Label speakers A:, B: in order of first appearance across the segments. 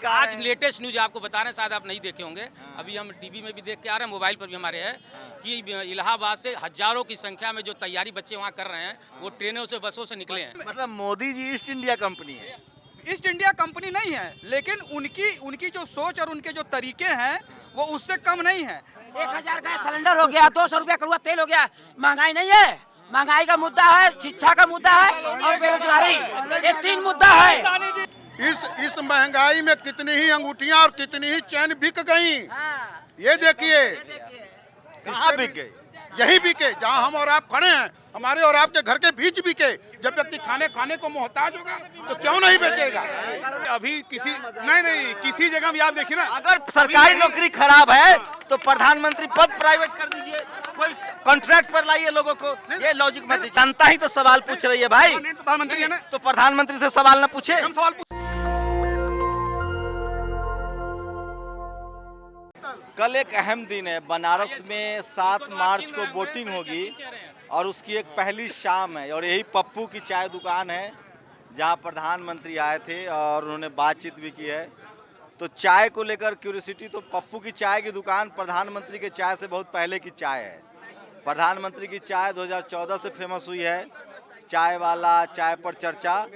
A: आज latest news आपको बता रहे हैं, शायद आप नहीं देखे होंगे। अभी हम टीवी में भी देख के आ रहे हैं, मोबाइल पर भी हमारे है कि इलाहाबाद से हजारों की संख्या में जो तैयारी बच्चे वहाँ कर रहे हैं, वो ट्रेनों से बसों से निकले हैं।
B: मतलब Modi ji east India company है।
C: ईस्ट इंडिया कंपनी नहीं है, लेकिन उनकी जो सोच और उनके जो तरीके हैं वो उससे कम नहीं है।
D: 1000 का सिलेंडर हो गया, 200 रुपया कड़वा तेल हो गया। महंगाई नहीं है, महंगाई का मुद्दा है, शिक्षा का मुद्दा है और बेरोजगारी, ये 3 मुद्दा है।
E: इस महंगाई में कितनी ही अंगूठियां और कितनी ही चैन बिक गई। ये देखिए
B: कहाँ बिक गए?
E: यही बिके जहां हम और आप खड़े हैं, हमारे और आपके घर के बीच बिके। जब व्यक्ति खाने को मोहताज होगा तो क्यों नहीं बेचेगा।
C: अभी किसी जगह भी आप देखिए ना,
B: अगर सरकारी नौकरी खराब है तो प्रधानमंत्री पद प्राइवेट कर दीजिए, कोई कॉन्ट्रैक्ट पर लाइए लोगों को। ये लॉजिक मत दीजिए। जनता ही तो सवाल पूछ रही है भाई,
C: प्रधानमंत्री है ना,
B: तो प्रधानमंत्री से सवाल न पूछे।
C: हम सवाल
B: कल एक अहम दिन है, बनारस में 7 मार्च को वोटिंग होगी और उसकी एक पहली शाम है और यही पप्पू की चाय दुकान है जहां प्रधानमंत्री आए थे और उन्होंने बातचीत भी की है। तो चाय को लेकर क्यूरियोसिटी, तो पप्पू की चाय की दुकान प्रधानमंत्री के चाय से बहुत पहले की चाय है। प्रधानमंत्री की चाय 2014 से फेमस हुई है, चाय वाला, चाय पर चर्चा।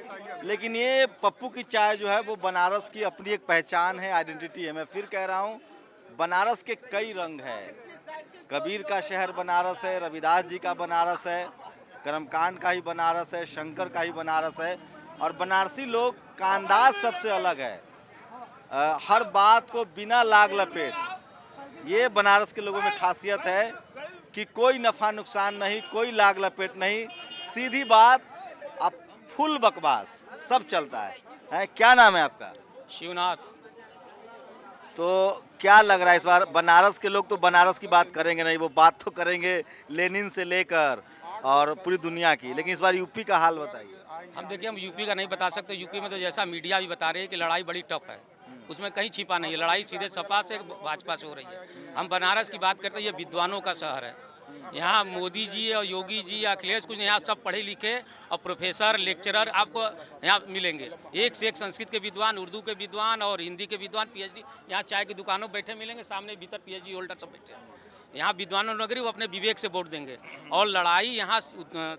B: लेकिन ये पप्पू की चाय जो है वो बनारस की अपनी एक पहचान है, आइडेंटिटी है। मैं फिर कह रहा हूँ, बनारस के कई रंग हैं। कबीर का शहर बनारस है, रविदास जी का बनारस है, कर्मकांड का ही बनारस है, शंकर का ही बनारस है। और बनारसी लोग का अंदाज सबसे अलग है, हर बात को बिना लाग लपेट। ये बनारस के लोगों में खासियत है कि कोई नफ़ा नुकसान नहीं, कोई लाग लपेट नहीं, सीधी बात, अब फुल बकवास सब चलता है। क्या नाम है आपका?
A: शिवनाथ।
B: तो क्या लग रहा है इस बार बनारस के लोग तो बनारस की बात करेंगे नहीं, वो बात तो करेंगे लेनिन से लेकर और पूरी दुनिया की। लेकिन इस बार यूपी का हाल बताइए।
A: हम देखिए, हम यूपी का नहीं बता सकते। यूपी में तो जैसा मीडिया भी बता रहे हैं कि लड़ाई बड़ी टफ है, उसमें कहीं छिपा नहीं है। लड़ाई सीधे सपा से भाजपा से हो रही है। हम बनारस की बात करते हैं, ये विद्वानों का शहर है। यहाँ मोदी जी और योगी जी या अखिलेश कुछ, यहाँ सब पढ़े लिखे और प्रोफेसर, लेक्चरर आपको यहाँ मिलेंगे। एक से एक संस्कृत के विद्वान, उर्दू के विद्वान और हिंदी के विद्वान, पीएचडी। यहाँ चाय की दुकानों बैठे मिलेंगे, सामने भीतर पीएचडी होल्डर सब बैठे हैं। यहाँ विद्वानों नगरी, वो अपने विवेक से वोट देंगे। और लड़ाई यहाँ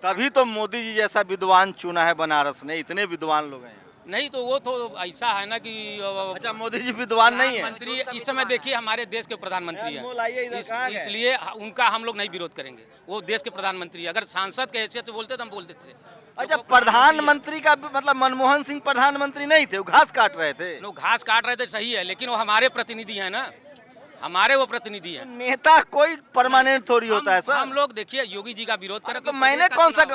B: तभी तो मोदी जी जैसा विद्वान चुना है बनारस ने, इतने विद्वान लोग हैं।
A: नहीं तो वो तो ऐसा है ना कि
B: अच्छा, मोदी जी विद्वान नहीं है।
A: मंत्री इस समय देखिए हमारे देश के प्रधानमंत्री हैं, इसलिए उनका हम लोग नहीं विरोध करेंगे। वो देश के प्रधानमंत्री, अगर सांसद के हैसियत से बोलते तो हम बोल देते।
B: अच्छा, प्रधानमंत्री का मतलब मनमोहन सिंह प्रधानमंत्री नहीं थे, वो घास काट रहे थे।
A: वो घास काट रहे थे, सही है, लेकिन वो हमारे प्रतिनिधि हैं ना, हमारे वो प्रतिनिधि हैं।
B: नेता कोई परमानेंट थोड़ी होता है सर।
A: हम लोग देखिए योगी जी का विरोध करें
B: तो मैंने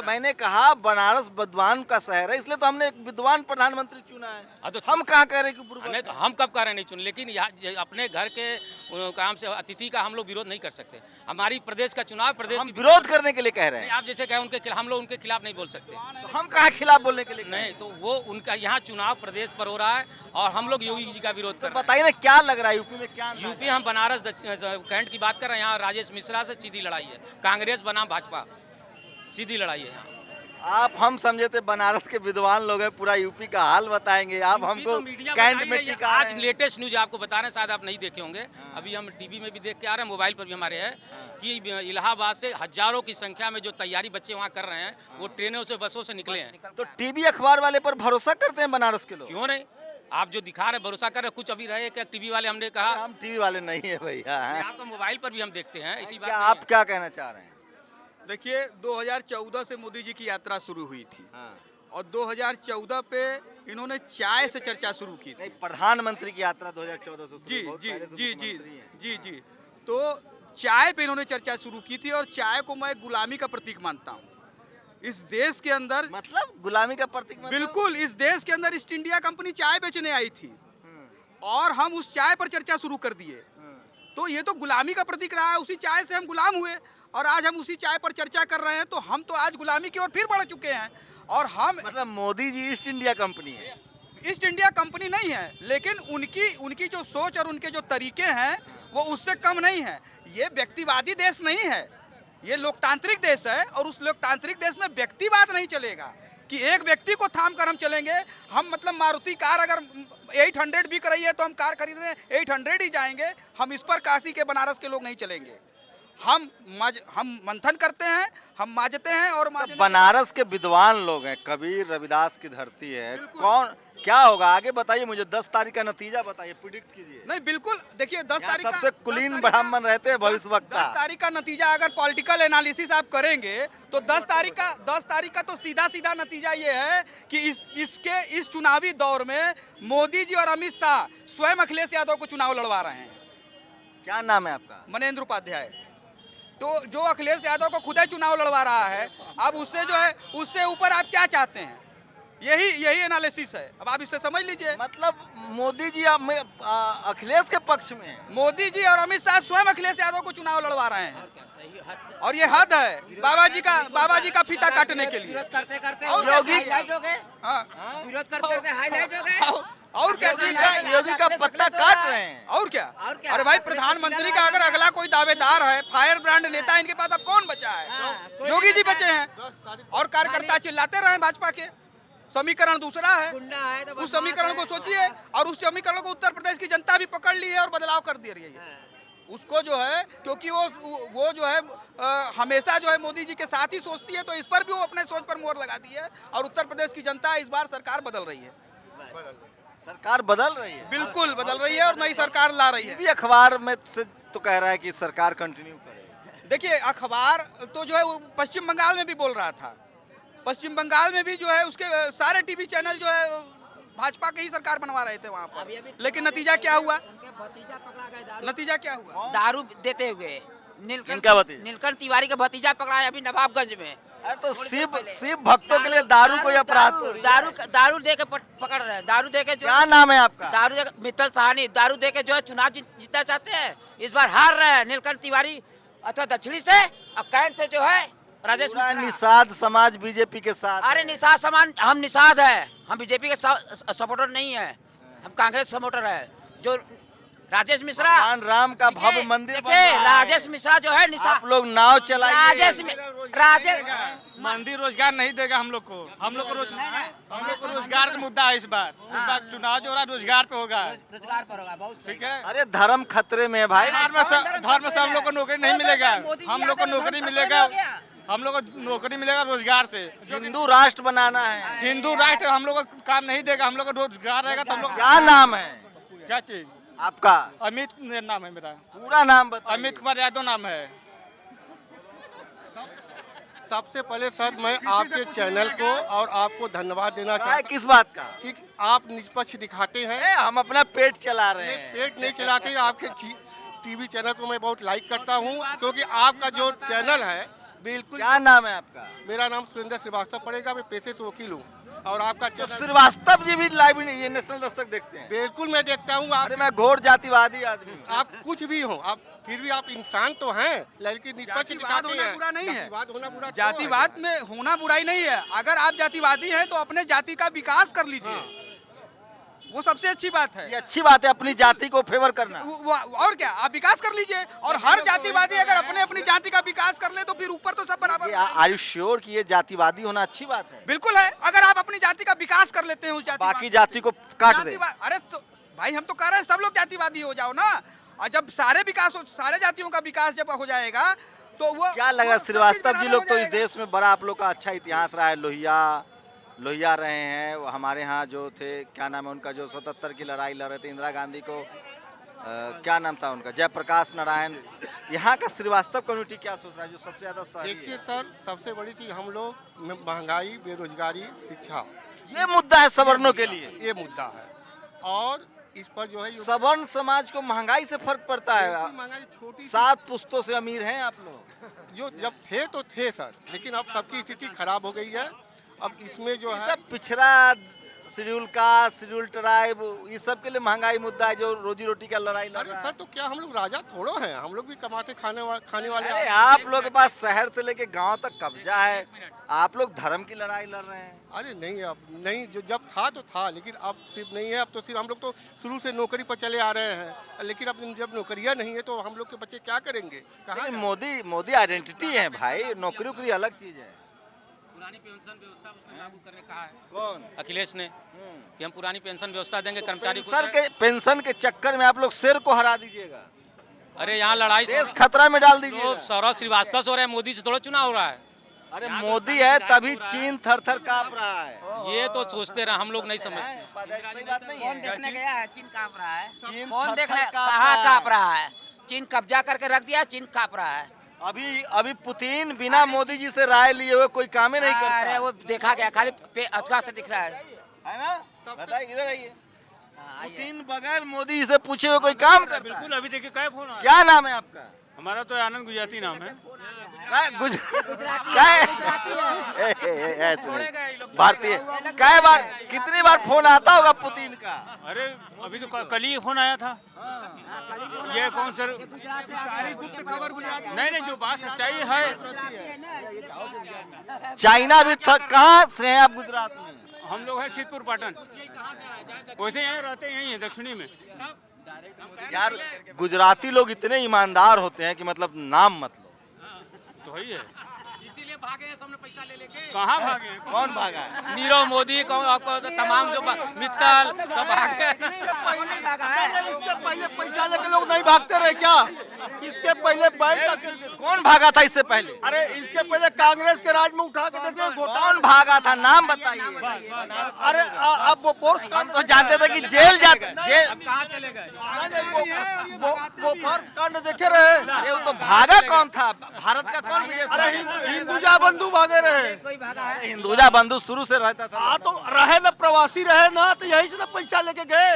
B: मैंने कहा बनारस विद्वान का शहर है, इसलिए तो हमने एक विद्वान प्रधानमंत्री चुना है।
A: तो
B: हम कहाँ कह रहे कि
A: नहीं, तो हम कब कह रहे नहीं चुन, लेकिन यहाँ अपने घर के काम से अतिथि का हम लोग विरोध नहीं कर सकते। हमारी प्रदेश का चुनाव, प्रदेश
B: हम विरोध करने के लिए कह रहे हैं।
A: आप जैसे कहें उनके, हम लोग उनके खिलाफ नहीं बोल सकते।
B: तो हम कहाँ खिलाफ बोलने के लिए
A: नहीं, तो वो उनका यहाँ चुनाव प्रदेश पर हो रहा है और हम लोग योगी जी का विरोध कर रहे हैं।
B: बताइए ना, क्या लग रहा है यूपी में? क्या
A: यूपी, हम बनारस कैंट की बात कर रहे हैं। यहाँ राजेश मिश्रा से सीधी लड़ाई है, कांग्रेस बनाम भाजपा, सीधी लड़ाई है यहाँ।
B: आप हम समझे थे बनारस के विद्वान लोग हैं, पूरा यूपी का हाल बताएंगे। आप हमको कैंट में टिका।
A: आज लेटेस्ट न्यूज आपको बता रहे हैं, शायद आप नहीं देखे होंगे। अभी हम टीवी में भी देख के आ रहे हैं, मोबाइल पर भी हमारे है कि इलाहाबाद से हजारों की संख्या में जो तैयारी बच्चे वहाँ कर रहे हैं, वो ट्रेनों से बसों से निकले हैं।
B: तो टीवी अखबार वाले पर भरोसा करते हैं बनारस के लोग?
A: क्यों नहीं, आप जो दिखा रहे भरोसा कर रहे। कुछ अभी रहे क्या टीवी वाले, हमने कहा
B: हम टीवी वाले नहीं है भैया।
A: आपको मोबाइल पर भी हम देखते हैं, इसी बात।
B: आप क्या कहना चाह रहे हैं?
C: देखिए, 2014 से मोदी जी की यात्रा शुरू हुई थी और 2014 पे इन्होंने चाय से चर्चा शुरू की थी।
B: प्रधानमंत्री की यात्रा 2014 से
C: जी जी जी जी जी जी तो चाय पे इन्होंने चर्चा शुरू की थी और चाय को मैं गुलामी का प्रतीक मानता हूँ। इस देश के अंदर,
B: मतलब गुलामी का प्रतीक मतलब?
C: बिल्कुल, इस देश के अंदर ईस्ट इंडिया कंपनी चाय बेचने आई थी और हम उस चाय पर चर्चा शुरू कर दिए। तो ये तो गुलामी का प्रतीक रहा है, उसी चाय से हम गुलाम हुए और आज हम उसी चाय पर चर्चा कर रहे हैं। तो हम तो आज गुलामी की ओर फिर बढ़ चुके हैं। और हम
B: मतलब Modi ji east India company है।
C: ईस्ट इंडिया कंपनी नहीं है, लेकिन उनकी जो सोच और उनके जो तरीके हैं वो उससे कम नहीं है। ये व्यक्तिवादी देश नहीं है, ये लोकतांत्रिक देश है और उस लोकतांत्रिक देश में व्यक्तिवाद नहीं चलेगा। कि एक व्यक्ति को थाम कर हम चलेंगे। हम मतलब मारुति कार अगर 800 बिक रही है तो हम कार खरीदने 800 ही जाएंगे। हम इस पर काशी के बनारस के लोग नहीं चलेंगे। हम मंथन करते हैं, हम माजते हैं और
B: बनारस के विद्वान लोग हैं, कबीर रविदास की धरती है। कौन क्या होगा आगे बताइए मुझे, 10 तारीख का नतीजा बताइए, प्रिडिक्ट कीजिए।
C: नहीं बिल्कुल, देखिए 10 तारीख
B: सबसे कुलीन ब्राह्मण रहते हैं भविष्यवक्ता।
C: 10 तारीख का नतीजा अगर पॉलिटिकल एनालिसिस आप करेंगे तो 10 तारीख का तो सीधा सीधा नतीजा ये है कि इस चुनावी दौर में मोदी जी और अमित शाह स्वयं अखिलेश यादव को चुनाव लड़वा रहे हैं।
B: क्या नाम है आपका?
C: मनेंद्र उपाध्याय। तो जो अखिलेश यादव को खुद ही चुनाव लड़वा रहा है, अब उससे जो है उससे ऊपर आप क्या चाहते हैं? यही एनालिसिस है। अब आप इससे समझ लीजिए,
B: मतलब मोदी जी अखिलेश के पक्ष में हैं।
C: मोदी जी और अमित शाह स्वयं अखिलेश यादव को चुनाव लड़वा रहे हैं और ये हद है बाबा जी का फीता काटने के लिए।
D: करते करते
C: और
D: योगी हाईलाइट हो गए,
C: हाँ,
D: विरोध करते करते हाईलाइट हो गए।
C: और क्या
B: योगी का पत्ता काट रहे हैं।
C: और क्या? अरे भाई, प्रधानमंत्री का अगर अगला कोई दावेदार है, फायर ब्रांड नेता इनके पास अब कौन बचा है? योगी जी बचे हैं और कार्यकर्ता चिल्लाते रहे भाजपा के। समीकरण दूसरा है, उस समीकरण को सोचिए। और उस समीकरण को उत्तर प्रदेश की जनता भी पकड़ ली है और बदलाव कर दे रही है उसको, जो है क्योंकि वो जो है हमेशा जो है मोदी जी के साथ ही सोचती है, तो इस पर भी वो अपने सोच पर मोहर लगा दी है। और उत्तर प्रदेश की जनता इस बार सरकार बदल रही है।
B: सरकार बदल रही है,
C: बिल्कुल बदल रही है और नई सरकार ला रही है।
B: भी अखबार में से तो कह रहा है कि सरकार कंटिन्यू करे।
C: देखिए, अखबार तो जो है वो पश्चिम बंगाल में भी बोल रहा था। पश्चिम बंगाल में भी जो है उसके सारे टीवी चैनल जो है भाजपा के ही सरकार बनवा रहे थे वहाँ पर। लेकिन नतीजा क्या हुआ? नतीजा क्या हुआ?
D: दारू देते हुए
B: इनका भतीजा?
D: नीलकंठ तिवारी का भतीजा पकड़ा है अभी नवाबगंज में।
B: अरे तो शिव भक्तों के लिए दारू कोई अपराध?
D: दारू दे के पकड़ रहे हैं। दारू दे के जो,
B: क्या नाम है आपका?
D: दारू दे मित्तल साहनी, दारू दे के जो है चुनाव जीतना चाहते हैं। इस बार हार रहे हैं नीलकंठ तिवारी अथवा दक्षिणी से और कैंट से जो है राजेश मिश्रा।
B: निषाद समाज बीजेपी के साथ।
D: अरे निषाद समान, हम निषाद है, हम बीजेपी के सपोर्टर नहीं है, हम कांग्रेस सपोर्टर है। जो राजेश मिश्रा,
B: भगवान राम का भव्य मंदिर बन रहा है।
D: राजेश मिश्रा जो है
B: आप लोग नाव चलाइए।
D: राजेश
F: मंदिर रोजगार नहीं देगा हम लोग को रोजगार का मुद्दा है। इस बार चुनाव जो हो रहा है रोजगार पे होगा,
D: रोजगार पर होगा बहुत।
F: ठीक है।
B: अरे धर्म खतरे में है भाई।
F: धर्म से हम लोग को नौकरी नहीं मिलेगा, हम लोग को नौकरी मिलेगा रोजगार से।
B: हिंदू राष्ट्र बनाना है,
F: हिंदू राष्ट्र हम लोग को काम नहीं देगा, हम लोग को रोजगार रहेगा तो हम लोग।
B: क्या नाम है
F: क्या चीज?
B: आपका?
F: अमित नाम है मेरा।
B: पूरा नाम बताइए।
F: अमित कुमार यादव नाम है।
G: सबसे पहले सर मैं आपके चैनल को और आपको धन्यवाद देना चाहता हूं
B: किस बात का?
G: कि आप निष्पक्ष दिखाते हैं।
B: हम अपना पेट चला रहे हैं।
G: पेट नहीं चलाते। आपके टीवी चैनल को मैं बहुत लाइक करता हूं, क्योंकि आपका जो चैनल है बिल्कुल।
B: क्या नाम है आपका?
G: मेरा नाम सुरेंद्र श्रीवास्तव पड़ेगा, मैं पेशे से वकील हूँ। और आपका चैनल
B: श्रीवास्तव जी भी लाइव ये नेशनल दस्तक देखते हैं?
G: बिल्कुल मैं देखता हूँ।
B: अरे मैं घोर जातिवादी आदमी हूँ।
G: आप कुछ भी हो, आप फिर भी आप इंसान तो हैं, लेकिन निष्पक्ष दिखाते हैं।
C: बुरा नहीं है।
G: जातिवाद होना बुरा,
C: जातिवाद में होना बुराई नहीं है। अगर आप जातिवादी हैं तो अपने जाति का विकास कर लीजिए, वो सबसे अच्छी बात है।
B: ये अच्छी बात है, अपनी जाति को फेवर करना।
C: और क्या, आप विकास कर लीजिए। और हर जातिवादी अगर अपनी जाति का विकास कर ले तो फिर ऊपर तो सब बराबर।
B: आर यू श्योर कि ये जातिवादी होना अच्छी बात है?
C: बिल्कुल है। अगर आप अपनी जाति का विकास कर लेते हैं उस जाति,
B: बाकी जाति को काट दे।
C: अरे तो भाई, हम तो कह रहे हैं सब लोग जातिवादी हो जाओ ना। और जब सारे जातियों का विकास जब हो जाएगा तो वो
B: क्या लग रहा है श्रीवास्तव जी लोग तो इस देश में बड़ा आप लोग का अच्छा इतिहास रहा है। लोहिया रहे हैं वो हमारे यहाँ जो थे, क्या नाम है उनका, जो 77 की लड़ाई लड़ रहे थे इंदिरा गांधी को, क्या नाम था उनका, जयप्रकाश नारायण। यहाँ का श्रीवास्तव कम्युनिटी क्या सोच रहा है जो सबसे ज्यादा?
G: देखिए सर, सबसे बड़ी चीज हम लोग महंगाई, बेरोजगारी, शिक्षा,
B: ये मुद्दा है सवर्णों के लिए।
G: ये मुद्दा है। और इस पर जो है
B: सवर्ण समाज को महंगाई से फर्क पड़ता है।
G: महंगाई छोटी
B: 7 पुश्तों से अमीर हैं आप लोग।
G: जो जब थे तो थे सर, लेकिन अब सबकी स्थिति खराब हो गई है। अब इसमें जो है
B: पिछड़ा शेड्यूल कास्ट, शेड्यूल ट्राइब, ये सब के लिए महंगाई मुद्दा है जो रोजी रोटी का लड़ाई लड़ रहा है।
G: सर तो क्या हम लोग राजा थोड़ो हैं? हम लोग भी कमाते खाने वाले।
B: अरे आप लोग के पास शहर से लेके गांव तक कब्जा है, आप लोग धर्म की लड़ाई लड़ रहे हैं।
G: अरे नहीं, अब नहीं, जो जब था तो था, लेकिन अब सिर्फ नहीं है। अब तो सिर्फ हम लोग तो शुरू से नौकरी पर चले आ रहे हैं, लेकिन अब जब नौकरियां नहीं है तो हम लोग के बच्चे क्या करेंगे? कहाँ?
B: मोदी आइडेंटिटी है भाई, नौकरी अलग चीज है।
A: पुरानी पेंशन व्यवस्था उसने लागू करने कहा है
B: कौन?
A: अखिलेश ने कि हम पुरानी पेंशन व्यवस्था देंगे कर्मचारी को।
B: पेंशन के चक्कर में आप लोग शेर को हरा दीजिएगा,
A: अरे यहाँ लड़ाई
B: देश खतरा में डाल
A: तो
B: दीजिएगा।
A: सौरभ श्रीवास्तव से हो रहा है, मोदी से थोड़ा चुनाव हो रहा है।
B: अरे मोदी है तभी चीन थर थर कांप रहा है।
A: ये तो सोचते रहे, हम लोग नहीं समझते।
B: सही बात नहीं
D: कौन
B: है।
D: देखने गया है? चीन कांप रहा है।
B: चीन
D: कौन
B: थर-थर
D: देखने
B: कांप
D: कहाँ
B: रहा
D: कांप
B: है।
D: रहा है? चीन कब्जा करके रख दिया, चीन कांप रहा है।
B: अभी पुतिन बिना मोदी जी से राय लिए हुए कोई काम ही नहीं करता।
D: अरे वो देखा गया, खाली अथवा से दिख रहा है।
B: है ना? बताइए, इधर आइए। पुतिन बगैर मोदी जी से पूछे हुए कोई काम करता है?
F: बिल्कुल, अभी देखिए क्या फोन आया।
B: क्या नाम है आपका?
F: हमारा तो आनंद गुजराती नाम है।
B: भारतीय कई बार कितनी बार फोन आता होगा पुतिन का?
F: अरे अभी तो कल ही फोन आया था। ये कौन सर? नहीं, जो बात सच्चाई है।
B: चाइना भी था। कहाँ से हैं आप? गुजरात में।
F: हम लोग हैं सिद्धपुर पाटन, वैसे यहाँ रहते यहीं है दक्षिणी में।
B: यार गुजराती लोग इतने ईमानदार होते हैं कि मतलब नाम मत लो।
F: तो वही है,
A: इसीलिए भागे हैं, सबने पैसा ले लेके।
F: कहाँ भागे हैं?
B: कौन भागा है?
A: नीरव मोदी तमाम जो मित्तल सब भागे।
G: इसके पहले पैसा लेके लोग नहीं भागते रहे क्या? इसके पहले बैंक,
B: कौन भागा था इससे पहले?
G: अरे इसके पहले कांग्रेस के राज में उठा के देखिए
B: कौन भागा था? नाम बताइए।
G: अरे अब वो फोर्स
B: हम तो जानते थे कि जेल जाते जेल।
A: कहाँ चले गए?
G: वो फोर्स कांड देखे रहे।
B: अरे वो तो भागा कौन था? भारत का कौन विदेश?
G: अरे हिंदुजा बंधु भागे रहे।
B: हिंदुजा बंधु शुरू से रहता था।
G: हाँ तो रहे ना, प्रवासी रहे ना, तो यही से ना पैसा लेके गए।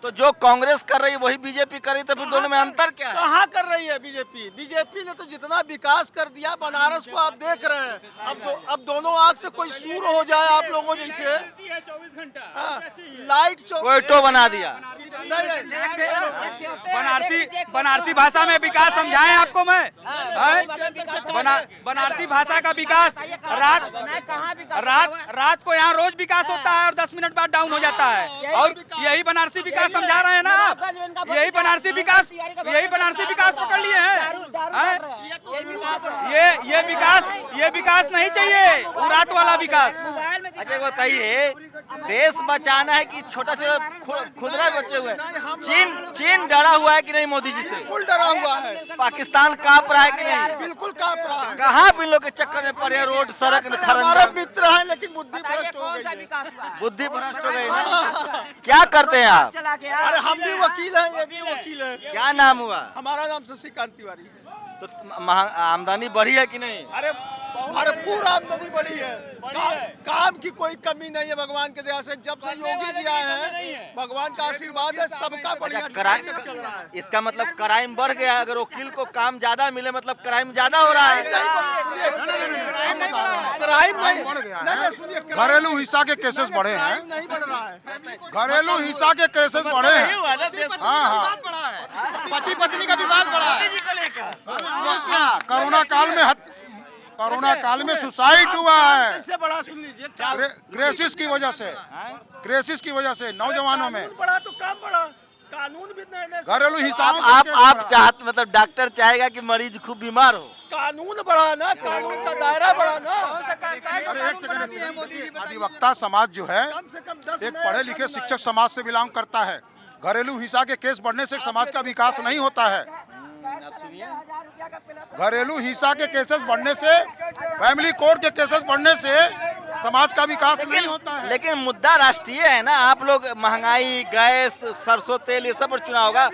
B: तो जो कांग्रेस कर रही है वही बीजेपी कर रही, तो फिर दोनों में अंतर क्या है?
G: कहाँ कर रही है बीजेपी? बीजेपी ने तो जितना विकास कर दिया बनारस को, आप देख रहे हैं। अब दोनों आंख से कोई सूर हो जाए आप लोगों जैसे। हाँ, लाइट
B: कोयटो बना दिया।
F: बनारसी भाषा में विकास समझाएं आपको मैं। बनारसी भाषा का विकास रात को यहाँ रोज विकास होता है और 10 मिनट बाद डाउन हो जाता है। और यही बनारसी विकास समझा रहे हैं ना आप। यही बनारसी विकास पकड़ लिए हैं। ये विकास नहीं चाहिए, वो रात वाला विकास।
B: अच्छा बताइए, देश बचाना है कि छोटा छोटा खुदरा बचे हुए हैं? चीन डरा हुआ है कि नहीं मोदी जी से?
G: बिल्कुल डरा हुआ है।
B: पाकिस्तान कांप रहा है कि नहीं?
G: बिल्कुल कांप रहा है।
B: कहाँ भी लोग के चक्कर में पड़े? रोड सड़क
G: हमारे मित्र हैं लेकिन बुद्धि भ्रष्ट हो गई है।
B: बुद्धि भ्रष्ट हो गई ना। क्या करते हैं आप?
G: अरे हम भी वकील हैं, ये भी वकील है।
B: क्या नाम हुआ?
G: हमारा नाम शशिकांत तिवारी है।
B: तो आमदनी बढ़ी है कि नहीं?
G: अरे भरपूर आमदनी बढ़ी है। काम की कोई कमी नहीं है भगवान के दया से। जब से योगी जी आए हैं, भगवान का आशीर्वाद है, सबका बढ़िया चल रहा है।
B: इसका मतलब क्राइम बढ़ गया। अगर वकील को काम ज्यादा मिले मतलब क्राइम ज्यादा हो रहा है।
G: क्राइम नहीं, सुनिए,
E: घरेलू हिंसा के केसेस बढ़े हैं।
G: नहीं बढ़ रहा है।
E: घरेलू हिंसा के केसेस बढ़े हैं। हाँ,
F: पति पत्नी का विवाद बढ़ा है।
E: कोरोना काल में सुसाइड हुआ है।
G: इससे बड़ा सुन लीजिए,
E: क्रेसिस की वजह से नौजवानों में
G: बड़ा तो काम बड़ा, कानून भी नहीं।
E: घरेलू हिंसा
B: आप चाहते मतलब डॉक्टर चाहेगा कि मरीज खूब बीमार हो?
G: कानून बढ़ा ना, कानून का दायरा बढ़ा ना।
E: अधिवक्ता समाज जो है
G: कम से कम 10
E: एक पढ़े लिखे शिक्षक समाज से बिलोंग करता है। घरेलू हिंसा के केस बढ़ने से समाज का विकास नहीं होता है। घरेलू हिंसा के केसेस बढ़ने से, फैमिली कोर्ट के केसेस बढ़ने से समाज का विकास नहीं होता है।
B: लेकिन मुद्दा राष्ट्रीय है ना। आप लोग महंगाई, गैस, सरसों तेल ये सब पर चुनाव होगा।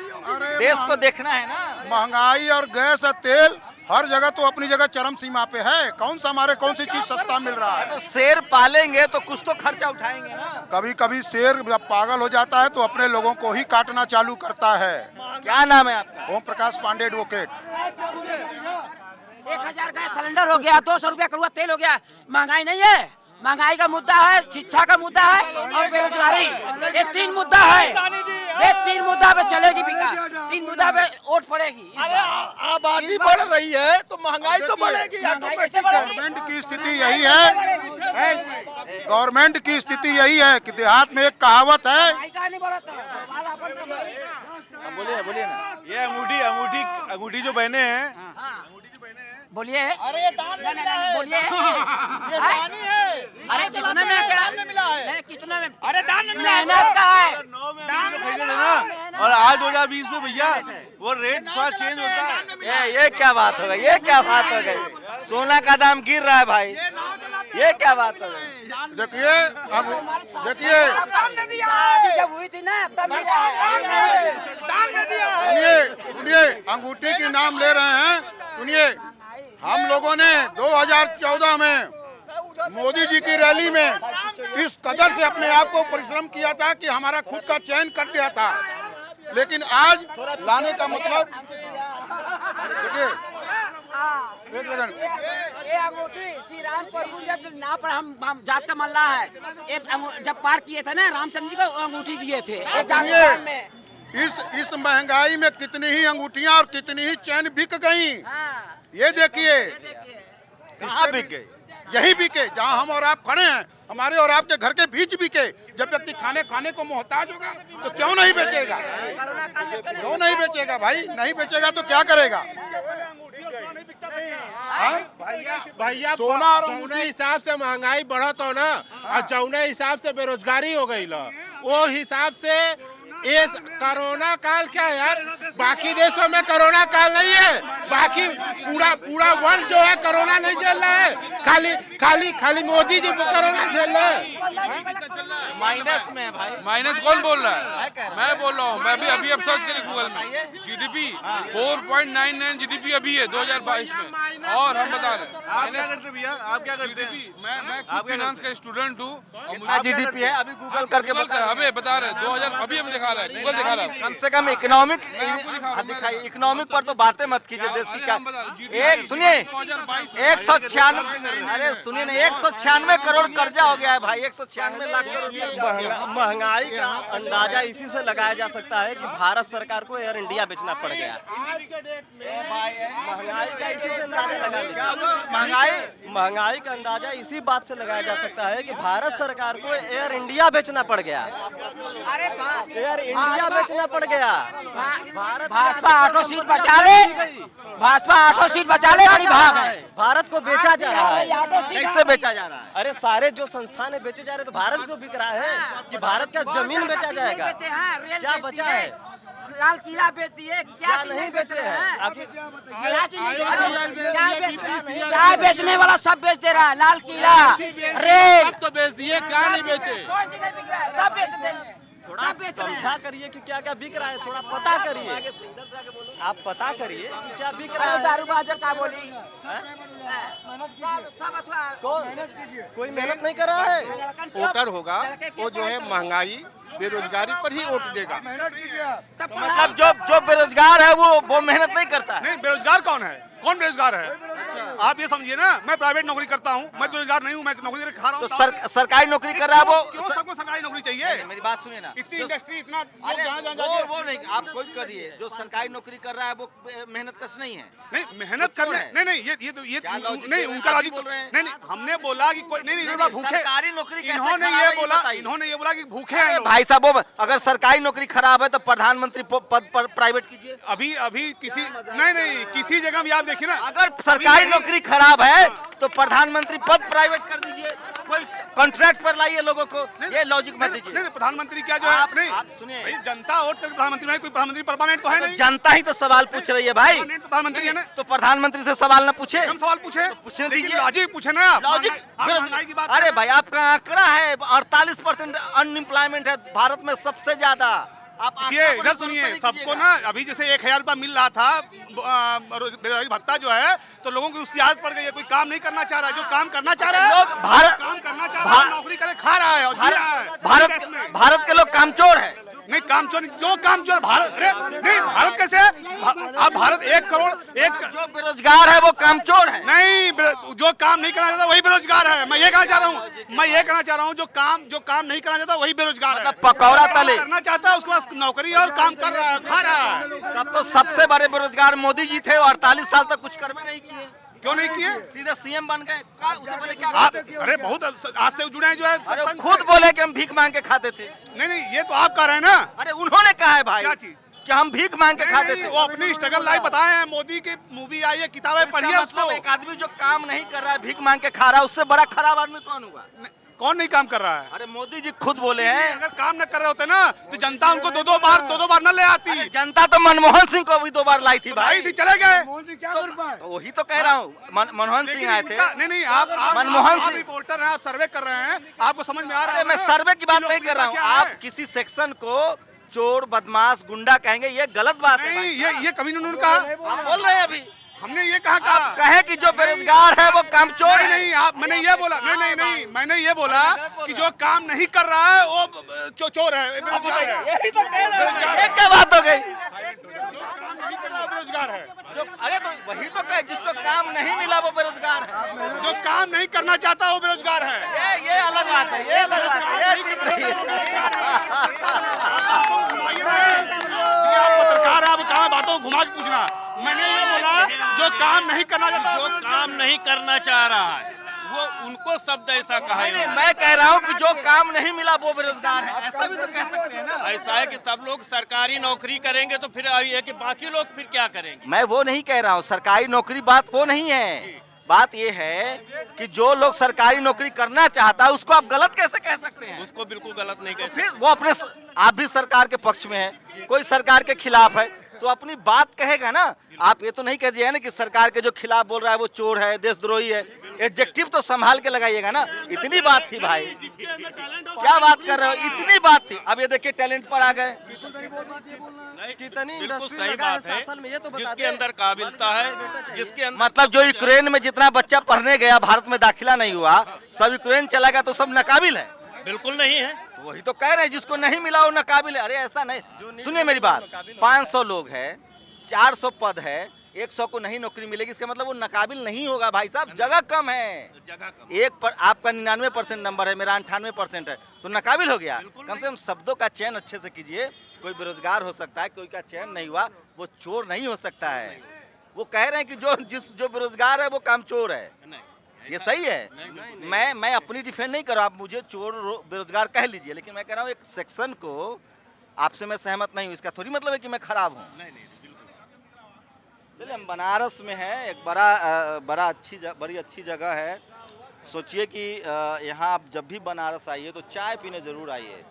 B: देश को देखना है ना।
E: महंगाई और गैस और तेल हर जगह तो अपनी जगह चरम सीमा पे है। कौन सी चीज सस्ता मिल रहा है?
B: तो शेर पालेंगे तो कुछ तो खर्चा उठाएंगे ना।
E: कभी कभी शेर जब पागल हो जाता है तो अपने लोगों को ही काटना चालू करता है।
B: क्या नाम है आपका?
E: Om Prakash Pandey advocate.
D: 1000 gas cylinder हो गया, 200 रुपया कड़ुआ तेल हो गया। महंगाई नहीं है? महंगाई का मुद्दा है, शिक्षा का मुद्दा है और बेरोजगारी। ये 3 मुद्दा है। ये 3 मुद्दा पे चलेगी विकास, 3 मुद्दा पे वोट पड़ेगी।
G: अरे आबादी बढ़ रही है तो महंगाई तो बढ़ेगी।
E: गवर्नमेंट की स्थिति यही है। गवर्नमेंट की स्थिति यही है कि देहात में एक कहावत है।
B: बोलिए ना।
H: ये अंगूठी जो बहने हैं,
D: बोलिए।
F: अरे ये दान में मिला है,
D: बोलिए।
F: ये दान ही है।
D: अरे कितने में क्या?
F: दान में मिला है।
D: नहीं, कितने में?
F: अरे दान में मिला है।
D: मेहनत का है।
H: और आज 2020 में भैया वो रेट थोड़ा चेंज होता है।
B: ये क्या बात हो गई, ये क्या बात हो गई? सोना का दाम गिर रहा है भाई, ये क्या बात हो गई?
E: देखिए अब देखिए
D: शादी जब हुई थी ना तब मिला है।
E: सुनिए सुनिए, अंगूठी के नाम ले रहे हैं। सुनिए, हम लोगों ने 2014 में मोदी जी की रैली में इस कदर से अपने आप को परिश्रम किया था कि हमारा खुद का चयन कट गया था, लेकिन आज लाने का मतलब देखिए
D: ये अंगूठी श्री राम प्रभु जब ना पर हम जात का मल्ला है, ये जब पार किए थे ना रामचंद्र जी को अंगूठी दिए थे। ये जात में
E: इस महंगाई में कितनी ही अंगूठियां और कितनी ही चैन बिक गई। ये देखिए
B: कहाँ बिक गए?
E: यही बिके जहाँ हम और आप खड़े हैं, हमारे और आपके घर के बीच बिके। जब व्यक्ति खाने को मोहताज होगा तो क्यों नहीं बेचेगा? क्यों नहीं बेचेगा भाई? नहीं बेचेगा तो क्या करेगा?
H: भैया
E: सोना और
H: जौने हिसाब से महंगाई बढ़त हो ना और जौने हिसाब से बेरोजगारी हो गई ला, वो हिसाब से ये कोरोना काल क्या है यार? बाकी देशों में कोरोना काल नहीं है, बाकी पूरा वर्ल्ड जो है कोरोना नहीं झेल रहा है। खाली मोदी जी कोरोना झेल रहे हैं।
B: माइनस में है भाई।
I: माइनस कौन बोल रहा है? मैं बोल रहा हूँ। मैं भी अभी अब सर्च करी गूगल में, जीडीपी 4.99 जीडीपी अभी है 2022 में। और हम बता रहे हैं
H: आप क्या करते भैया? आप क्या करते हैं?
I: मैं फाइनेंस का स्टूडेंट हूँ।
B: जीडीपी है अभी गूगल करके
I: अभी बता रहे 2000 अभी हम दिखा रहा है, गूगल दिखा रहा है।
B: कम से कम इकोनॉमिक दिखाइए। इकोनॉमिक पर तो बातें मत कीजिए देश की। क्या एक सुनिए 196 अरे सुनिए ना 196 करोड़ कर्जा हो गया है भाई। 196 लाख करोड़।
J: महंगाई का अंदाजा इसी से लगाया जा सकता है कि भारत सरकार को एयर इंडिया बेचना पड़ गया। महंगाई का इसी से अंदाजा महंगाई का अंदाजा इसी बात से लगाया जा सकता है कि भारत सरकार को एयर इंडिया बेचना पड़ गया। एयर इंडिया बेचना पड़ गया।
D: भाजपा 8 सीट बचा ले, भाजपा 8 सीट बचा ले, बड़ी भाग है।
J: भारत को बेचा जा रहा है।
B: कैसे बेचा जा रहा है?
J: अरे सारे जो संस्थान है बेचे जा रहे, तो भारत को बिक रहा है कि भारत का जमीन बेचा जाएगा? क्या बचा है?
D: लाल किला बेच दिए,
J: क्या नहीं बेचे हैं? आखिर
D: चाय बेचने वाला सब बेच दे रहा है। लाल किला, रेल
H: तो बेच दिए, क्या नहीं बेचे?
D: सब बेच देंगे।
J: थोड़ा समझा करिए कि क्या क्या बिक रहा है, थोड़ा पता करिए। आप पता करिए कि क्या बिक रहा है।
D: दारू बाजार का बोली
J: कोई मेहनत नहीं कर रहा है।
H: वोटर होगा वो जो है महंगाई बेरोजगारी पर ही वोट देगा।
B: मतलब जो बेरोजगार है वो मेहनत नहीं करता है।
E: नहीं, बेरोजगार कौन है? कौन बेरोजगार है? आप ये समझिए ना, मैं प्राइवेट नौकरी करता हूँ, मैं बेरोजगार नहीं हूँ, मैं नौकरी करके खा रहा हूँ।
B: तो सरकारी नौकरी कर रहा है वो।
E: क्यों सबको सरकारी नौकरी चाहिए?
B: मेरी बात सुनिए ना,
E: इतनी इंडस्ट्री, इतना
B: अरे वो नहीं, आप कोई करिए। जो सरकारी नौकरी कर रहा है वो मेहनत कश नहीं है।
E: नहीं, मेहनत करने नहीं, ये नहीं, उनका लॉजिक नहीं, हमने बोला कि कोई नहीं भूखे।
B: सरकारी नौकरी
E: इन्होंने ये बोला कि भूखे हैं
B: भाई साहब। वो अगर सरकारी नौकरी खराब है तो प्रधानमंत्री पद पर प्राइवेट कीजिए।
E: अभी किसी नहीं किसी जगह भी आप देखिए ना,
B: अगर सरकारी नौकरी खराब है तो प्रधानमंत्री पद प्राइवेट कर दीजिए, कोई कॉन्ट्रैक्ट पर लाइए लोगों को। ये लॉजिक मत दीजिए।
E: नहीं, प्रधानमंत्री क्या जो है
B: आप सुनिए,
E: भाई जनता वोट करके प्रधानमंत्री है, कोई प्रधानमंत्री परमानेंट तो है नहीं।
B: जनता ही तो सवाल पूछ रही है भाई।
E: प्रधानमंत्री है ना,
B: तो प्रधानमंत्री से सवाल न पूछे।
E: हम सवाल पूछे,
B: पूछने दीजिए।
E: लॉजिक पूछे ना आप।
B: लॉजिक
E: महंगाई की बात।
B: अरे भाई आपका आंकड़ा है 48% अनएम्प्लॉयमेंट है भारत में, सबसे ज्यादा। आप
E: ये इधर सुनिए, सबको ना अभी जैसे 1000 रुपया मिल रहा था बेरोजगारी भत्ता जो है, तो लोगों की उसकी आदत पड़ गई है। कोई काम नहीं करना चाह रहा है, जो काम करना चाह रहा है
B: लोग
E: काम करना चाह रहा है, नौकरी करे खा रहा है और जी रहा है।
B: भारत के लोग कामचोर है।
E: नहीं, कामचोर जो कामचोर भारत, अरे नहीं, भारत कैसे? आप भारत 1 करोड़
B: जो बेरोजगार है वो कामचोर है।
E: नहीं, जो काम नहीं करना चाहता वही बेरोजगार है। मैं ये कहना चाह रहा हूँ, जो काम नहीं करना चाहता वही बेरोजगार है।
B: पकौड़ा तले
E: करना चाहता है, उसके पास नौकरी और काम कर रहा है, खा रहा है।
B: तब तो सबसे बड़े बेरोजगार मोदी जी थे, 48 साल तक कुछ कर्म नहीं किए।
E: क्यों नहीं किए?
B: सीधे सीएम बन गए। उससे पहले क्या
E: आप अरे बहुत आज से जुड़े हैं जो है।
B: खुद बोले कि हम भीख मांग के खाते थे।
E: नहीं, ये तो आप कह रहे हैं ना।
B: अरे उन्होंने कहा है भाई।
E: क्या चीज?
B: कि हम भीख मांग के खाते थे।
G: वो अपनी स्ट्रगल लाइफ बताए हैं, मोदी की मूवी आई है, किताबें पढ़िए उसको।
B: एक आदमी जो काम नहीं कर रहा है, भीख मांग के खा रहा है, उससे बड़ा खराब आदमी कौन होगा?
G: कौन नहीं काम कर रहा है?
B: अरे मोदी जी खुद बोले हैं,
G: अगर काम न कर रहे होते ना तो जनता उनको दो दो बार न ले आती।
B: जनता तो मनमोहन सिंह को भी 2 बार लाई थी भाई।
G: आई थी, चले गए।
B: तो वही तो कह रहा हूँ, मनमोहन सिंह आए थे।
G: नहीं, आप
B: मनमोहन सिंह
G: रिपोर्टर हैं, आप सर्वे कर रहे हैं, आपको समझ में आ रहा है।
B: मैं सर्वे की बात नहीं कर रहा हूँ। आप किसी सेक्शन को चोर, बदमाश, गुंडा कहेंगे, ये गलत बात है।
G: नहीं, ये कभी उन्होंने कहा।
B: आप बोल रहे हैं अभी,
G: हमने ये कहा
B: कहे कि जो बेरोजगार है वो कामचोर है।
G: नहीं, आप मैंने ये बोला, नहीं, मैंने ये बोला कि जो काम नहीं कर रहा है वो चोर है, बेरोजगार है।
B: यही तो कह रहे हैं, एक क्या बात हो गई?
G: बेरोजगार है।
B: अरे तो वही तो कहे, जिसको काम नहीं मिला वो बेरोजगार है।
G: जो काम नहीं करना चाहता वो बेरोजगार है।
B: ये अलग बात है, ये अलग बात है, ये ठीक नहीं
G: आप पत्रकार है, आप कहाँ बातों घुमा के पूछना। मैंने ये बोला जो काम नहीं करना चाहता,
K: जो काम नहीं करना चाह रहा है वो उनको शब्द ऐसा कहा है।
B: मैं कह रहा हूँ कि जो काम नहीं मिला वो बेरोजगार है, ऐसा भी तो कह सकते हैं ना।
K: ऐसा है कि सब लोग सरकारी नौकरी करेंगे तो फिर ये कि बाकी लोग फिर क्या करेंगे।
B: मैं वो नहीं कह रहा हूँ, सरकारी नौकरी बात वो नहीं है। बात ये है कि जो लोग सरकारी नौकरी करना चाहता है उसको आप गलत कैसे कह सकते हैं?
K: उसको बिल्कुल गलत नहीं कह सकते।
B: फिर वो अपने, आप भी सरकार के पक्ष में है, कोई सरकार के खिलाफ है तो अपनी बात कहेगा ना। आप ये तो नहीं कह दिया ना कि सरकार के जो खिलाफ बोल रहा है वो चोर है, देशद्रोही है। एडजेक्टिव तो संभाल के लगाइएगा ना। इतनी बात थी भाई, क्या बात कर रहे हो, इतनी बात थी। अब ये देखिए टैलेंट पर आ गए।
K: कितनी बिल्कुल सही बात है, जिसके अंदर काबिलियता है, जिसके अंदर
B: मतलब जो यूक्रेन में जितना बच्चा पढ़ने गया, भारत में दाखिला नहीं हुआ, सब यूक्रेन चला गया तो सब नाकाबिल है?
K: बिल्कुल नहीं है।
B: तो वही तो कह रहे हैं, जिसको नहीं मिला वो नाकाबिल है। अरे ऐसा नहीं, सुनिए मेरी बात, 500 लोग है, 400 पद है, 100 को नहीं नौकरी मिलेगी, इसका मतलब वो नाकाबिल नहीं होगा भाई साहब। जगह कम है, आपका 99% नंबर है, मेरा 98% है, तो नाकाबिल हो गया। कम से कम शब्दों का चयन अच्छे से कीजिए। कोई बेरोजगार हो सकता है, कोई का चयन नहीं हुआ, वो चोर नहीं हो सकता है। वो कह रहे हैं कि जो बेरोजगार है वो कामचोर है, ये सही है। मैं अपनी डिफेंड नहीं कर रहा, आप मुझे चोर बेरोजगार कह लीजिए, लेकिन मैं कह रहा हूँ एक सेक्शन को आपसे मैं सहमत नहीं हूँ, इसका थोड़ी मतलब है कि मैं खराब हूँ। चलिए, हम बनारस में हैं, एक बड़ी अच्छी जगह है। सोचिए कि यहाँ आप जब भी बनारस आइए तो चाय पीने ज़रूर आइए।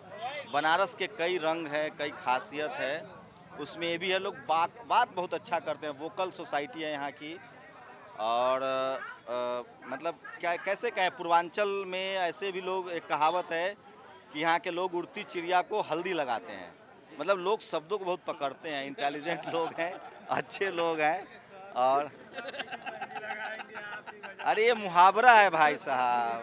B: बनारस के कई रंग हैं, कई खासियत है, उसमें ये भी है, लोग बात बहुत अच्छा करते हैं। वोकल सोसाइटी है यहाँ की। और मतलब क्या कैसे कहें, पूर्वांचल में ऐसे भी लोग, एक कहावत है कि यहाँ के लोग उड़ती चिड़िया को हल्दी लगाते हैं। मतलब लोग शब्दों को बहुत पकड़ते हैं, इंटेलिजेंट लोग हैं, अच्छे लोग हैं। और अरे ये मुहावरा है भाई साहब।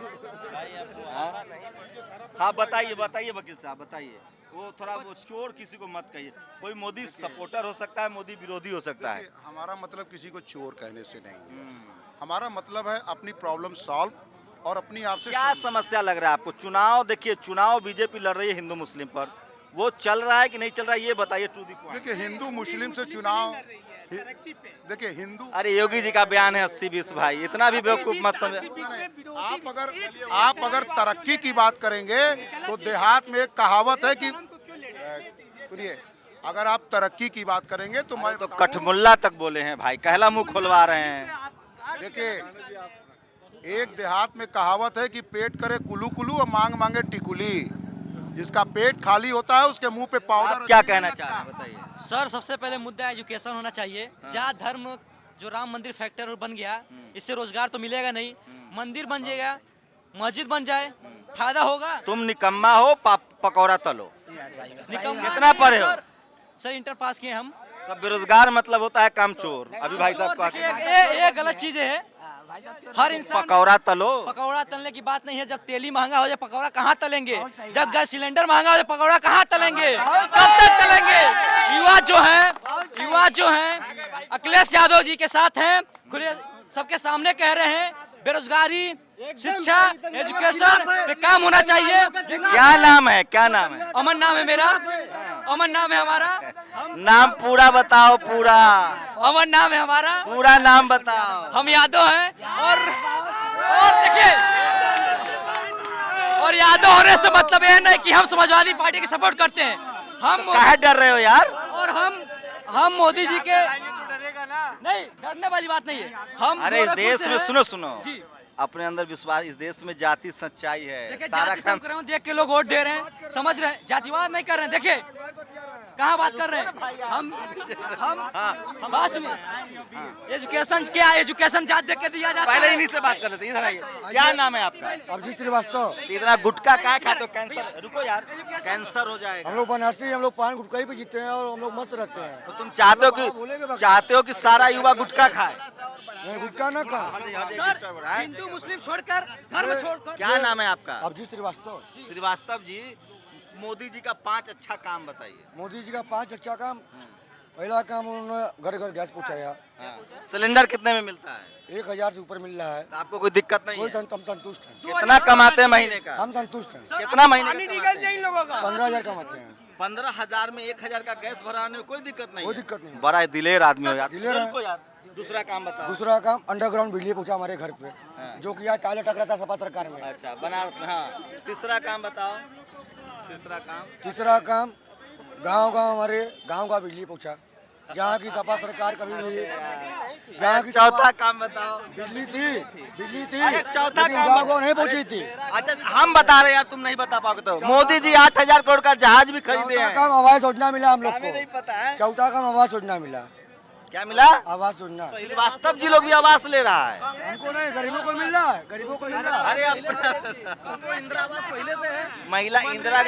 B: हाँ बताइए वकील साहब, बताइए। वो थोड़ा वो चोर किसी को मत कहिए। कोई मोदी सपोर्टर हो सकता है, मोदी विरोधी हो सकता है।
E: हमारा मतलब किसी को चोर कहने से नहीं है। हमारा मतलब है अपनी प्रॉब्लम सॉल्व और अपनी आपसे।
B: क्या समस्या लग रहा है आपको? चुनाव देखिए, चुनाव बीजेपी लड़ रही है हिंदू मुस्लिम पर, वो चल रहा है कि नहीं चल रहा है, ये बताइए टू दी पॉइंट।
E: देखिए, हिंदू मुस्लिम से चुनाव, देखिए हिंदू,
B: अरे योगी जी का बयान है 80-20 भाई, इतना भी बेवकूफ मत समझे।
E: आप अगर तरक्की की बात करेंगे तो देहात में एक कहावत है कि, सुनिए, अगर आप तरक्की की बात करेंगे तो मैं
B: तो कठमुल्ला तक बोले हैं भाई, कहला मुंह खुलवा रहे हैं।
E: देखिए, एक देहात में कहावत है कि पेट करे कुलू कुलू और मांग मांगे टिकुली। जिसका पेट खाली होता है उसके मुंह पे पाउडर।
B: क्या कहना चाह रहे हैं बताइए।
L: सर, सबसे पहले मुद्दा एजुकेशन होना चाहिए। जात धर्म जो राम मंदिर फैक्टर बन गया, इससे रोजगार तो मिलेगा नहीं। मंदिर बन जाएगा, मस्जिद बन जाए, फायदा होगा।
B: तुम निकम्मा हो, पकौड़ा तलो। कितना पढ़े हो?
L: सर इंटर पास किए हम।
B: तो बेरोजगार मतलब होता है कामचोर। अभी भाई साहब का
L: ये गलत चीज है। हर इंसान
B: पकौड़ा तलो,
L: पकौड़ा तलने की बात नहीं है। जब तेली महंगा हो जाए पकौड़ा कहाँ तलेंगे? जब गैस सिलेंडर महंगा हो जाए पकौड़ा कहाँ तलेंगे? कब तक तलेंगे? युवा जो हैं अखिलेश यादव जी के साथ हैं, खुले सबके सामने कह रहे हैं बेरोजगारी, शिक्षा, एजुकेशन पे काम होना चाहिए।
B: क्या नाम है?
L: अमन नाम है मेरा, अमन नाम है हमारा।
B: नाम पूरा बताओ, पूरा।
L: अमन नाम है हमारा,
B: पूरा नाम बताओ।
L: हम यादव हैं और देखिए, और यादव होने से मतलब ये नहीं कि हम समाजवादी पार्टी की सपोर्ट करते हैं। हम
B: काहे डर रहे हो यार?
L: और और हम मोदी जी के नहीं, डरने वाली बात नहीं है। हम
B: अरे इस
L: गोरखपुर
B: देश
L: से
B: में
L: हैं।
B: सुनो
L: जी।
B: अपने अंदर विश्वास, इस देश में जाति सच्चाई है,
L: देखिए
B: सारा
L: जाति
B: काम
L: संक्रमण देख के लोग वोट दे रहे हैं, समझ रहे हैं, जातिवाद नहीं कर रहे हैं। देखिए कहाँ बात कर रहे हैं हम बात सुनिए। एजुकेशन क्या, एजुकेशन जात देख के दिया जाता
B: पहले
L: है।
B: इन्हीं से बात कर लेते हैं। इधर आइए, क्या नाम है आपका?
G: अभिजीत श्रीवास्तव।
B: इतना गुटखा क्या खाते हो? कैंसर, रुको यार, कैंसर हो जाएगा।
G: हम लोग बनारसी, हम लोग पान गुटखा ही पे जीते हैं और हम लोग मस्त रहते हैं।
B: तो तुम चाहते हो कि सारा युवा गुटखा खाए?
G: मैं गुटखा ना खा।
L: सर हिंदू मुस्लिम छोड़कर, धर्म छोड़कर।
B: क्या नाम है आपका?
G: अभिजीत श्रीवास्तव।
B: श्रीवास्तव जी, मोदी जी का 5 अच्छा काम बताइए।
G: मोदी जी का 5 अच्छा काम। पहला काम, उन्होंने घर घर गैस पहुँचाया।
B: सिलेंडर कितने में मिलता है?
G: 1000 से ऊपर मिल रहा है।
B: तो आपको कोई दिक्कत नहीं है?
G: हम संतुष्ट हैं।
B: कितना कमाते हैं महीने का?
G: हम संतुष्ट हैं।
B: कितना महीने का?
G: 15,000 कमाते हैं।
B: 15,000 में 1,000 का गैस भराने में कोई दिक्कत नहीं?
G: कोई दिक्कत नहीं।
B: बड़ा दिलेर आदमी हो यार।
G: दिलेर है।
B: रुको यार, दूसरा काम बताओ।
G: दूसरा काम, अंडरग्राउंड बिजली पहुंचा हमारे घर पे, जो कि आज ताले टकरा था सपा सरकार में।
B: अच्छा, बनारस में। हाँ, तीसरा काम बताओ।
G: तीसरा काम, गांव-गांव हमारे गांव का बिजली पहुंचा, जहाँ की सपा सरकार कभी नहीं। जहाँ की
B: चौथा काम बताओ।
G: बिजली थी
B: अरे चौथा काम
G: गाँव नहीं पहुंची थी।
B: अच्छा, हम बता रहे हैं यार, तुम नहीं बता पाओगे तो। मोदी जी 8,000 करोड़ का जहाज भी खरीदे
G: चौथा
B: हैं।
G: काम आवास योजना मिला हम लोग को।
B: नहीं पता है
G: चौथा काम आवास योजना मिला।
B: क्या मिला?
G: आवास योजना।
B: श्रीवास्तव जी लोग भी आवास ले रहा है।
G: हमको नहीं, गरीबों को मिल रहा है, गरीबों को मिल रहा है।
B: अरे अब तो इंदिरा आवास पहले से है। महिला इंदिरा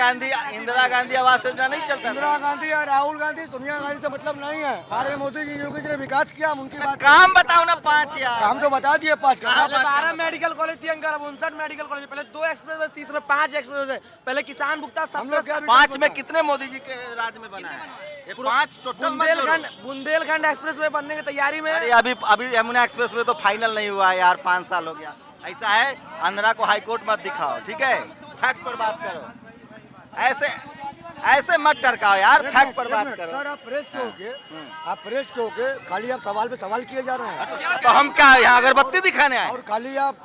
B: गांधी आवास योजना नहीं चलता?
G: इंदिरा गांधी या राहुल गांधी, सोनिया गांधी से मतलब नहीं है। हमारे मोदी जी, योगी जी ने विकास किया, हम उनकी बात।
B: काम बताओ ना 5 यार।
G: काम तो बता दिए 5 का।
D: 12 मेडिकल कॉलेज थी अंकल, अब 59 मेडिकल कॉलेज। पहले 2 एक्सप्रेस, 30 में 5 एक्सप्रेस। पहले किसान भुगता
G: हम लोग क्या
B: 5 में कितने मोदी जी के राज में बना है? ये 5 टोटल।
D: बुंदेलखंड एक्सप्रेस में बनने की तैयारी में।
B: अरे अभी यमुना एक्सप्रेस में तो फाइनल नहीं हुआ है यार, 5 साल हो गया। ऐसा है, आंध्रा को हाई कोर्ट मत दिखाओ, ठीक है? फैक्ट पर बात करो, ऐसे मत टरकाओ यार, फैक्ट पर बात करो।
G: सर आप प्रेस के होके खाली आप सवाल पे सवाल किए जा रहे हैं।
B: तो हम क्या यहाँ अगरबत्ती दिखाने आए?
G: और खाली आप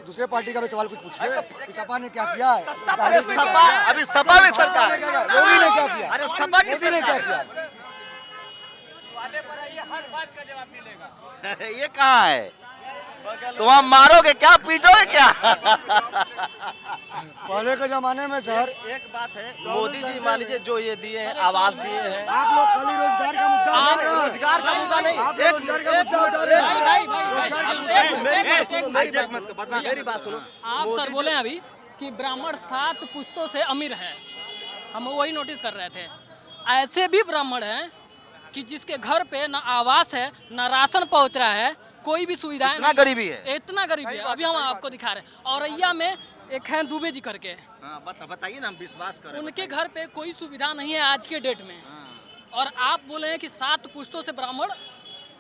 G: दूसरे पार्टी का भी सवाल कुछ पूछिए कि सपा ने क्या किया है।
B: अभी सपा में सरकार,
G: योगी ने क्या किया?
B: अरे सपा की
G: मोदी ने क्या किया?
B: ये कहाँ है? तुम हम मारोगे क्या, पीटोगे क्या?
G: पहले के जमाने में सर
J: एक बात है, मोदी जी मान लीजिए जो ये दिए हैं, आवास दिए हैं,
G: आप लोग खाली रोजगार का मुद्दा उठा रहे हैं।
J: रोजगार का मुद्दा नहीं,
G: आप रोजगार का मुद्दा उठा रहे हैं।
J: मेरी बात सुनो।
M: आप सर बोले अभी कि ब्राह्मण 7 पुश्तों से अमीर है, हम वही नोटिस कर रहे थे। ऐसे भी ब्राह्मण हैं कि जिसके घर पे ना आवास है, ना राशन पहुंच रहा है, कोई भी सुविधा
B: इतना गरीबी है।
M: इतना गरीबी है। अभी हम आपको दिखा रहे हैं। औरैया में एक हैं दुबे जी करके,
B: बताइए ना, हम विश्वास करें।
M: उनके घर पे कोई सुविधा नहीं है आज के डेट में। और आप बोले हैं कि 7 पुश्तों से ब्राह्मण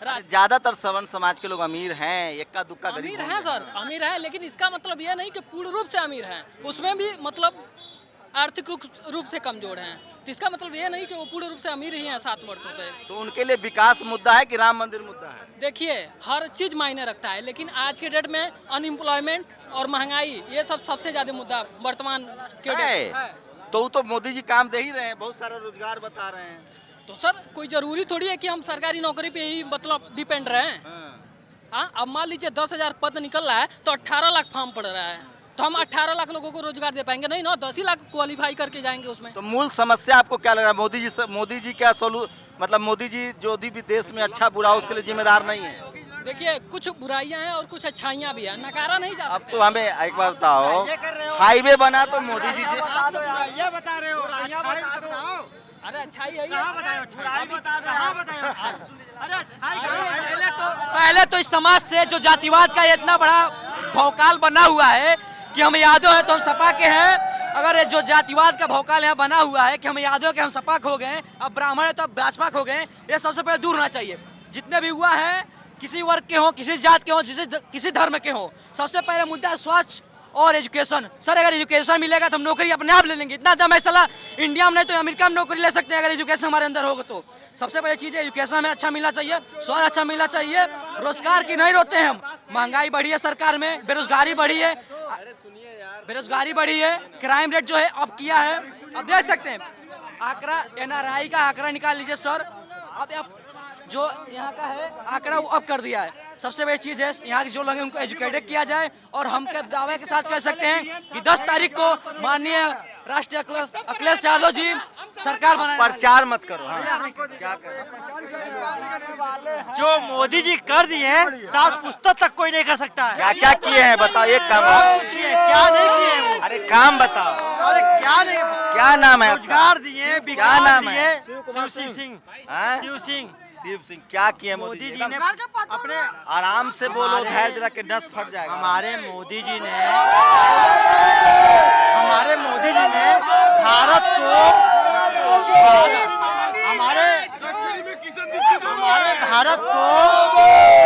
B: ज्यादातर सवर्ण समाज के लोग अमीर हैं, इक्का दुक्का गरीब
M: अमीर हैं सर, अमीर हैं, लेकिन इसका मतलब यह नहीं कि पूर्ण रूप से अमीर हैं, उसमें भी मतलब आर्थिक रूप से कमजोर हैं। जिसका मतलब ये नहीं कि वो पूर्ण रूप से अमीर ही हैं 7 वर्षों से।
B: तो उनके लिए विकास मुद्दा है कि राम मंदिर मुद्दा है?
M: देखिए, हर चीज मायने रखता है, लेकिन आज के डेट में अनएम्प्लॉयमेंट और महंगाई, ये सबसे ज्यादा मुद्दा वर्तमान के डेट है।
B: तो वो तो मोदी जी काम दे ही रहे हैं, बहुत सारा रोजगार बता रहे हैं।
M: तो सर कोई जरूरी थोड़ी है कि हम सरकारी नौकरी पे ही मतलब डिपेंड रहे। हाँ, अब मान लीजिए 10,000 पद निकल रहा है तो 18 लाख फॉर्म पड़ रहा है, तो हम 18 लाख लोगों को रोजगार दे पाएंगे? नहीं ना, 10 ही लाख क्वालिफाई करके जाएंगे उसमें।
B: तो मूल समस्या आपको क्या लग रहा है? मोदी जी क्या मतलब मोदी जी जो भी देश में अच्छा बुरा उसके लिए जिम्मेदार नहीं है?
M: देखिए, कुछ बुराइयां हैं और कुछ अच्छाइयां भी हैं, नकारा नहीं जा सकता।
B: अब तो हमें एक बार बताओ, हाईवे बना तो मोदी जी
D: ये बता रहे हो,
M: अरे अच्छाई है
L: पहले तो इस समाज से जो जातिवाद का इतना बड़ा भौकाल बना हुआ है कि हम यादव हैं तो हम सपा के हैं। अगर ये जो जातिवाद का भौकाल यहाँ बना हुआ है कि हम यादव के हम सपा हो गए, अब ब्राह्मण है तो अब भाजपा हो गए, ये सबसे पहले दूर होना चाहिए। जितने भी हुआ है, किसी वर्ग के हों, किसी जात के हों, किसी धर्म के हों, सबसे पहले मुद्दा है स्वास्थ्य और एजुकेशन। सर अगर एजुकेशन मिलेगा तो हम नौकरी अपने आप ले लेंगे। इतना दम है साला, इंडिया में नहीं तो अमेरिका में नौकरी ले सकते हैं अगर एजुकेशन हमारे अंदर होगा तो। सबसे पहले चीज़ है एजुकेशन में अच्छा मिलना चाहिए, स्वास्थ्य अच्छा मिलना चाहिए। रोजगार की नहीं रोते हैं हम, महंगाई बढ़ी है सरकार में, बेरोजगारी बढ़ी है, क्राइम रेट जो है अब किया है, अब देख सकते हैं आंकड़ा NRI का आंकड़ा निकाल लीजिए सर। अब जो यहाँ का है आंकड़ा वो अब कर दिया है। सबसे बड़ी चीज़ है यहाँ के जो लोग हैं उनको एजुकेटेड किया जाए, और हम के दावे के साथ कह सकते हैं कि 10 तारीख को माननीय राष्ट्रीय अखिलेश यादव जी सरकार बनाए।
B: प्रचार मत करो। क्या
J: जो मोदी जी कर दिए 7 पुस्तक तक कोई नहीं कर सकता है।
B: क्या क्या किए हैं बताओ, एक काम
J: क्या नहीं किए वो?
B: अरे काम बताओ।
J: अरे क्या नहीं,
B: क्या नाम है?
J: रोजगार दिए,
B: क्या नाम है?
J: शिव सिंह।
B: शिव सिंह क्या किए मोदी जी ने?
J: अपने
B: आराम से बोलो, धैर्य रख के नस फट जाएगा।
J: हमारे मोदी जी ने भारत को हमारे भारत को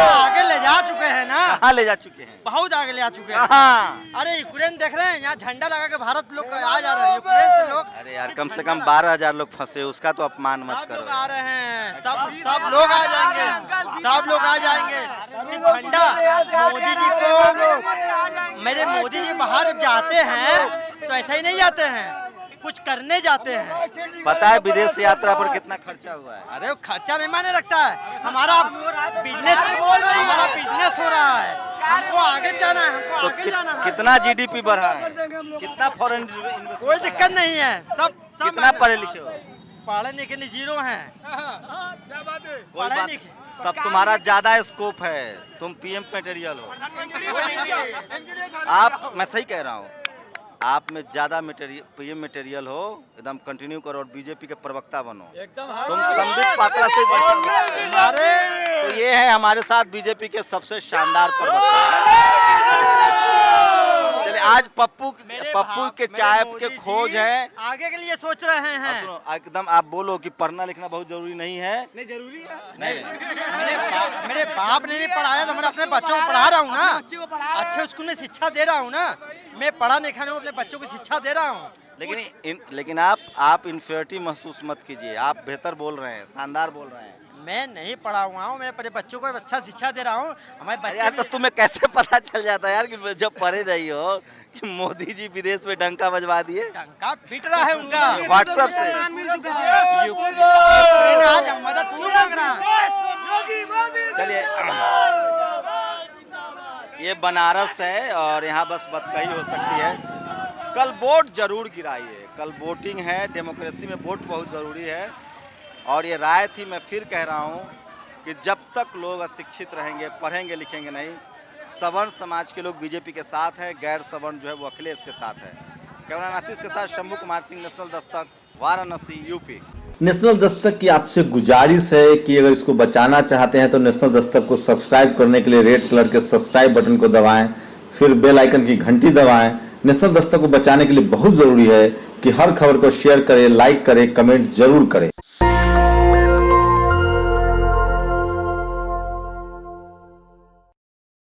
J: आगे ले जा चुके हैं ना।
B: कहाँ ले जा चुके हैं?
J: बहुत आगे ले जा चुके हैं।
B: कहाँ?
J: अरे यूक्रेन देख रहे हैं, यहाँ झंडा लगा के भारत लोग आ जा रहे हैं, यूक्रेन से लोग।
B: अरे यार कम से कम 12,000 लोग फंसे, उसका तो अपमान मत करो।
J: लोग आ रहे हैं, सब लोग आ जाएंगे, सब लोग आ जाएंगे। सिर्फ झंडा मोदी जी को, मेरे मोदी जी बाहर जाते हैं तो ऐसा ही नहीं जाते हैं, कुछ करने जाते हैं।
B: पता है विदेश यात्रा पर कितना खर्चा हुआ है?
J: अरे वो खर्चा नहीं माने रखता है। हमारा बिजनेस हो रहा है, हमको आगे जाना है, हमको आगे जाना है।
B: कितना GDP बढ़ा है? कितना फॉरेन?
J: कोई दिक्कत नहीं है, सब
B: कितना पढ़े लिखे हो?
J: पढ़े लिखे नहीं, 0 हैं।
B: पढ़े लिखे तब तुम्हारा ज्यादा स्कोप है, तुम PM मटेरियल हो। आप, मैं सही कह रहा हूँ, आप में ज्यादा PM मटेरियल हो, एकदम कंटिन्यू करो और बीजेपी के प्रवक्ता बनो। तुम संबित पात्रा से तो ये है हमारे साथ बीजेपी के सबसे शानदार प्रवक्ता। चलिए आज पप्पू के चाय के खोज है,
J: आगे के लिए सोच रहे हैं।
B: सुनो, एकदम आप बोलो कि पढ़ना लिखना बहुत जरूरी नहीं है।
J: नहीं जरूरी है, नहीं। मेरे बाप ने नहीं पढ़ाया तो मैं अपने बच्चों को पढ़ा रहा हूँ ना, अच्छे स्कूल में शिक्षा दे रहा हूँ ना। मैं पढ़ा लिखा नहीं, अपने बच्चों को शिक्षा दे रहा हूँ।
B: लेकिन आप इन्फियरिटी महसूस मत कीजिए, आप बेहतर बोल रहे हैं, शानदार बोल रहे हैं।
J: मैं नहीं पढ़ा हुआ हूँ, मैं अपने बच्चों को अच्छा शिक्षा दे रहा हूँ। हमारे बच्चे
B: यार तो तुम्हें कैसे पता चल जाता है यार कि जब पढ़े रही हो कि मोदी जी विदेश में डंका बजवा दिए?
J: डंका पिट रहा है उनका
B: व्हाट्सएप से।
J: मदद क्यों मांग रहा है?
B: चलिए ये बनारस है और यहाँ बस बतकही हो सकती है। कल वोट जरूर गिराइए, कल वोटिंग है, डेमोक्रेसी में वोट बहुत ज़रूरी है। और ये राय थी, मैं फिर कह रहा हूँ कि जब तक लोग अशिक्षित रहेंगे, पढ़ेंगे लिखेंगे नहीं, सवर्ण समाज के लोग बीजेपी के साथ हैं, गैर सवर्ण जो है वो अखिलेश के साथ है। कैमरामैन आशीष के साथ Shambhu Kumar Singh, national Dastak, Varanasi, UP.
N: National Dastak की आपसे गुजारिश है कि अगर इसको बचाना चाहते हैं तो नेशनल दस्तक को सब्सक्राइब करने के लिए रेड कलर के सब्सक्राइब बटन को दबाएं, फिर बेल आइकन की घंटी दबाएं। नेशनल दस्तक को बचाने के लिए बहुत जरूरी है कि हर खबर को शेयर करें, लाइक करें, कमेंट जरूर करें।